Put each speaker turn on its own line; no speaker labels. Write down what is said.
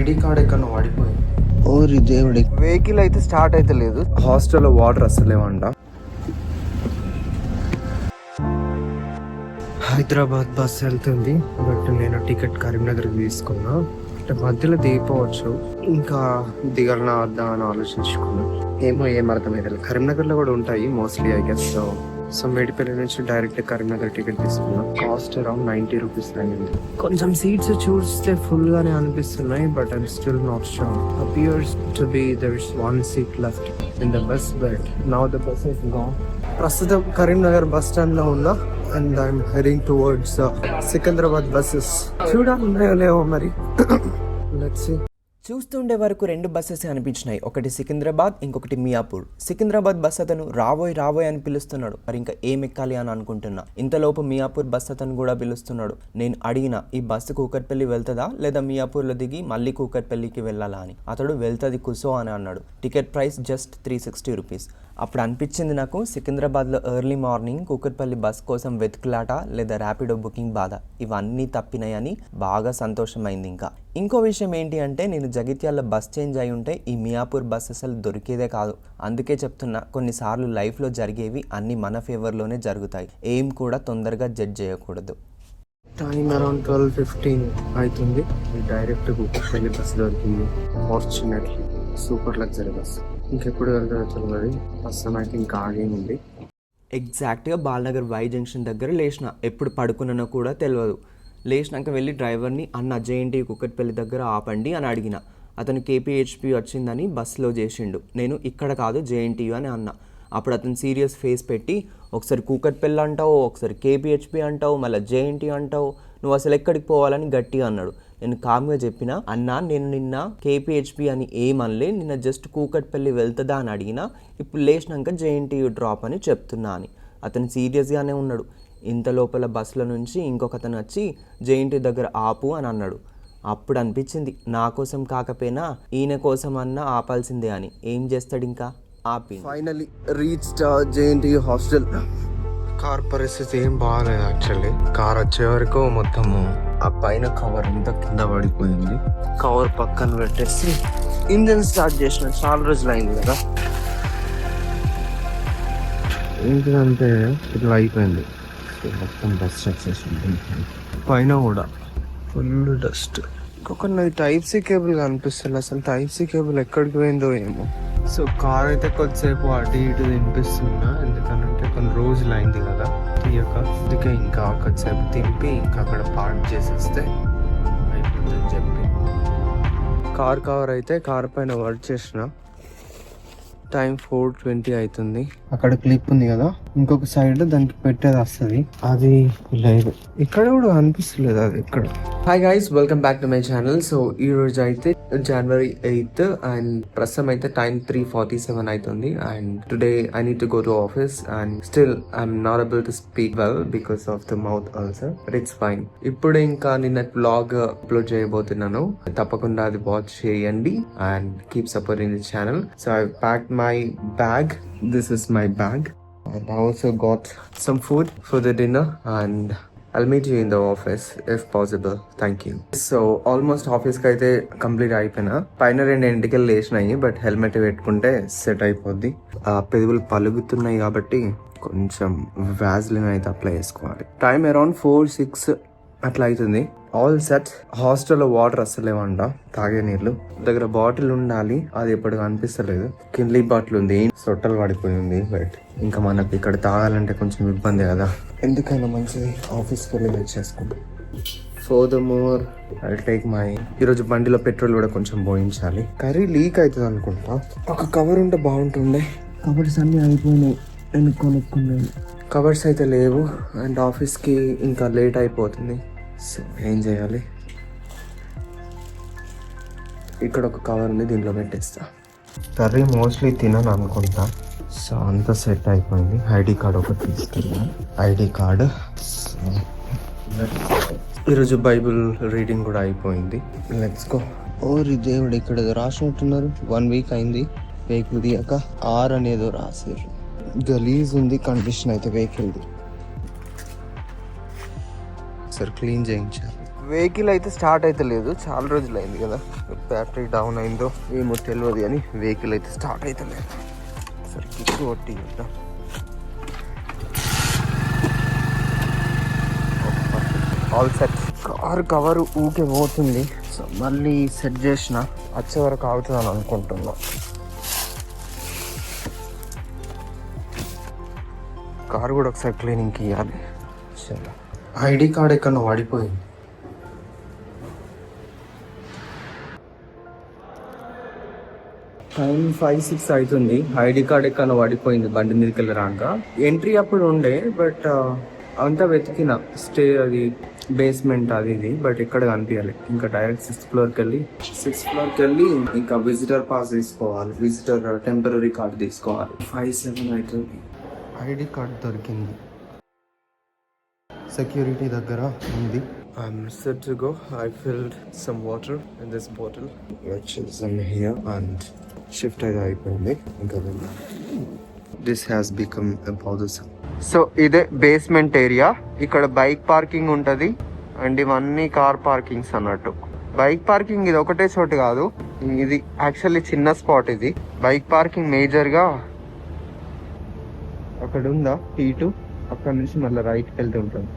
ID card ఎక్కడ వాడిపోయింది. ఓరి దేవుడి, వెహికల్ అయితే స్టార్ట్ అయితే లేదు. హాస్టల్లో వాటర్ అస్సలేమంట. హైదరాబాద్ బస్ వెళ్తుంది, బట్ నేను టికెట్ కరీంనగర్కి తీసుకున్నా. మధ్యలో దిగిపోవచ్చు, ఇంకా దిగాలనా వద్దా అని ఆలోచించుకున్నా. ఏం అర్థమైతే కరీంనగర్లో కూడా ఉంటాయి mostly I guess. So Medipalli నుంచి డైరెక్ట్ కరీంనగర్ టికెట్ తీసుకున్నా. కాస్ట్ అరౌండ్ 90 రూపీస్ అయింది. కొంచెం సీట్స్ చూస్తే ఫుల్ గానే అనిపిస్తున్నాయి, but I'm still not sure. Appears to be there is 1 seat left in the bus, but now the bus is gone. ప్రస్తుతం Karimnagar bus stand లో ఉన్నా and I'm heading towards Secunderabad buses. చూడాలి ఉన్నాయో లేవో మరి. Let's see.
చూస్తుండే వరకు 2 బస్సెస్ అనిపించినాయి. ఒకటి సికింద్రాబాద్, ఇంకొకటి మియాపూర్. సికింద్రాబాద్ బస్ అతను రాబోయ్ అని పిలుస్తున్నాడు. మరి ఇంకా ఏం ఎక్కాలి అని అనుకుంటున్నా. ఇంతలోపు మియాపూర్ బస్ అతను కూడా పిలుస్తున్నాడు. నేను అడిగిన, ఈ బస్సు కూకట్పల్లి వెళ్తుందా లేదా మియాపూర్లో దిగి మళ్ళీ కూకట్పల్లికి వెళ్ళాలా అని. అతడు వెళ్తుంది కుసో అని అన్నాడు. Ticket price just 360 rupees. అప్పుడు అనిపించింది నాకు, సికింద్రాబాద్లో ఎర్లీ మార్నింగ్ కూకట్పల్లి బస్ కోసం వెతుకులాట లేదా ర్యాపిడో బుకింగ్ బాధ ఇవన్నీ తప్పినాయని బాగా సంతోషమైంది. ఇంకో విషయం ఏంటి అంటే, నేను జగిత్యాల బస్ చేంజ్ అయి ఉంటే ఈ మియాపూర్ బస్ అసలు దొరికేదే కాదు. అందుకే చెప్తున్నా, కొన్నిసార్లు లైఫ్లో జరిగేవి అన్నీ మన ఫేవర్లోనే జరుగుతాయి. ఏం కూడా తొందరగా జడ్జ్ చేయకూడదు.
టైం అరౌండ్ 12:15 అవుతుంది. డైరెక్ట్ కూకట్పల్లి బస్ దొరికింది. Fortunately super luxury bus. ఇంకెప్పుడు వెళ్తారో తెలియదు. బస్సు అయితే ఇంకా ఆగే ఉంది.
ఎగ్జాక్ట్గా బాలనగర్ వై జంక్షన్ దగ్గర లేచిన. ఎప్పుడు పడుకున్నానో కూడా తెలియదు. లేచినాక వెళ్ళి డ్రైవర్ని, అన్న జేఎన్టీ కూకట్పల్లి దగ్గర ఆపండి అని అడిగిన. అతను కేపీహెచ్పి వచ్చిందని బస్సులో చేసిండు. నేను ఇక్కడ కాదు జేఎన్టీయూ అని అన్నా. అప్పుడు అతను సీరియస్ ఫేస్ పెట్టి, ఒకసారి కూకట్పల్లి అంటావు, ఒకసారి కేపీహెచ్పి అంటావు, మళ్ళీ జేఎన్టీ అంటావు, నువ్వు అసలు ఎక్కడికి పోవాలని గట్టిగా అన్నాడు. నేను కామ్గా చెప్పిన, అన్నా నేను నిన్న కేపీహెచ్పి అని ఏమనలే, నిన్న జస్ట్ కూకట్పల్లి వెళ్తుందా అని అడిగినా, ఇప్పుడు లేచినాక జేఎన్టీయూ డ్రాప్ అని చెప్తున్నా అని. అతను సీరియస్గానే ఉన్నాడు. ఇంత లోపల బస్సుల నుంచి ఇంకొకతను వచ్చి జేఎన్టీ దగ్గర ఆపు అని అన్నాడు. అప్పుడు అనిపించింది, నా కోసం కాకపోయినా ఈయన కోసం అన్నా ఆపాల్సిందే అని. ఏం చేస్తాడు ఇంకా, ఆపి.
Finally reached JNT hostel. Car పరిస్థితి ఏం బాగాలేదు యాక్చువల్లీ. కార్ వచ్చే వరకు మొత్తము ఆ పైన కవర్ అంతా కింద పడిపోయింది. కవర్ పక్కన పెట్టేసి ఇంజన్ స్టార్ట్ చేసిన. చాలా రోజులు అయింది కదా. ఏంటంటే ఇట్లా అయిపోయింది మొత్తం. డస్ట్ వచ్చేసింది పైన కూడా, ఫుల్ డస్ట్. ఇంకొకటి టైప్ సి కేబుల్ కనిపిస్తుంది. అసలు టైప్ సి కేబుల్ ఎక్కడికి పోయిందో ఏమో. సో కార్ అయితే కొద్దిసేపు అటు ఇటు తినిపిస్తున్నా, ఎందుకనంటే కొన్ని రోజులు అయింది కదా తీయక. అందుకే ఇంకా కొద్దిసేపు తింపి ఇంకా అక్కడ పార్క్ చేసేస్తే అయిపోతుందని చెప్పి కార్ కవర్ అయితే కార్ పైన వర్క్ చేసిన. టైం 4:20 అవుతుంది. అక్కడ క్లిప్ ఉంది కదా, ఇంకొక సైడ్ దానికి పెట్టేది వస్తుంది, అది లేదు. ఇక్కడ కూడా అనిపిస్తలేదు అది ఇక్కడ. Hi guys, welcome back to my channel. So ఈ రోజు అయితే January 8th అండ్ ప్రస్తుతం అయితే టైం 3:47 అవుతుంది. And today I need to go to office and still I'm not able to speak well because of the mouth ulcer, but it's fine. ఇప్పుడు ఇంకా నిన్న blog upload చేయబోతున్నాను, తప్పకుండా అది వాచ్ చేయండి and keep supporting the channel. So I packed my bag. This is my bag. And I also got some food for the dinner and I'll meet you in the office if possible. Thank you. So almost office ki aithe complete అయిపోయినా. పైన 2 ఎంటికలు లేచినాయి, but helmet పెట్టుకుంటే set అయిపోద్ది. పెదవులు పలుగుతున్నాయి కాబట్టి కొంచెం Vaseline అయితే apply చేసుకోవాలి. టైం అరౌండ్ 4-6 అట్లా అవుతుంది. All set. హాస్టల్లో వాటర్ అస్సలేమంట, తాగే నీళ్ళు. దగ్గర బాటిల్ ఉండాలి, అది ఎప్పుడు కనిపిస్తలేదు. కిన్లీ బాటిల్ ఉంది, సొట్టలు పడిపోయింది. బట్ ఇంకా మనకి ఇక్కడ తాగాలంటే కొంచెం ఇబ్బంది కదా, ఎందుకైనా మంచిది ఆఫీస్కి వెళ్ళి తెచ్చేసుకుంటాం. ఫర్దర్మోర్ ఐ టేక్ మై, ఈరోజు బండిలో పెట్రోల్ కూడా కొంచెం పోయించాలి. కర్రీ లీక్ అవుతుంది అనుకుంటా. ఒక కవర్ ఉంటే బాగుంటుండే. కవర్స్ అన్నీ అయిపోయినాయి, నేను కొనుక్కున్నాను. కవర్స్ అయితే లేవు అండ్ ఆఫీస్కి ఇంకా లేట్ అయిపోతుంది. సో ఏం చేయాలి, ఇక్కడ ఒక కవర్ ఉంది, దీంట్లో పెట్టేస్తా. కర్రీ మోస్ట్లీ తినను అనుకుంటా. సో అంతా సెట్ అయిపోయింది. ఐడి కార్డ్ ఒకటి తీసుకున్నా, ఐడి కార్డ్. ఈరోజు బైబిల్ రీడింగ్ కూడా అయిపోయింది. Let's go. ఓరి దేవుడు, ఇక్కడ రాసినట్టున్నారు 1 వీక్ అయింది వెహికల్ తీయక. 6 అనేదో రాసారు. గలీజ్ ఉంది కండిషన్ అయితే వెహికల్ది. సార్ క్లీన్ చేయించాలి. వెహికల్ అయితే స్టార్ట్ అయితే లేదు, చాలా రోజులు అయింది కదా, బ్యాటరీ డౌన్ అయిందో ఏమో తెలియదు కానీ వెహికల్ అయితే స్టార్ట్ అయితే లేదు. సరే కిక్ కొట్టి ఆల్ సెట్. కార్ కవర్ ఊకే పోతుంది, సో మళ్ళీ సెట్ చేసిన వచ్చే వరకు అవుతుందని అనుకుంటున్నా. కార్ కూడా ఒకసారి క్లీనింగ్కి ఇవ్వాలి. చలో ఐడి కార్డ్ ఎక్కడ వాడిపోయింది. టైం 5-6 అవుతుంది. ఐడి కార్డ్ ఎక్కడ పడిపోయింది బండి మీదకి వెళ్ళి రాక. ఎంట్రీ అప్పుడు ఉండే బట్ అంతా వెతికిన, స్టే అది బేస్మెంట్ అది ఇది, బట్ ఎక్కడ కనిపించాలి. ఇంకా డైరెక్ట్ 6th ఫ్లోర్కి వెళ్ళి ఇంకా విజిటర్ పాస్ తీసుకోవాలి, విజిటర్ టెంపరీ కార్డ్ తీసుకోవాలి. 5-7 అవుతుంది. ఐడి కార్డ్ దొరికింది, సెక్యూరిటీ దగ్గర ఉంది. I'm set to go. I filled some water in this bottle, which is in here, and shift అయిపోయింది. ఇంకా this has become a bothersome. So ఇదే basement area. ఇక్కడ bike parking ఉంటుంది అండ్ ఇవన్నీ car parkings అన్నట్టు. Bike parking ఇది ఒకటే చోటు కాదు, ఇది యాక్చువల్లీ చిన్న స్పాట్. ఇది బైక్ పార్కింగ్ మేజర్గా అక్కడ ఉందా T2, అక్కడ నుంచి మళ్ళీ రైట్కి వెళ్తూ ఉంటుంది.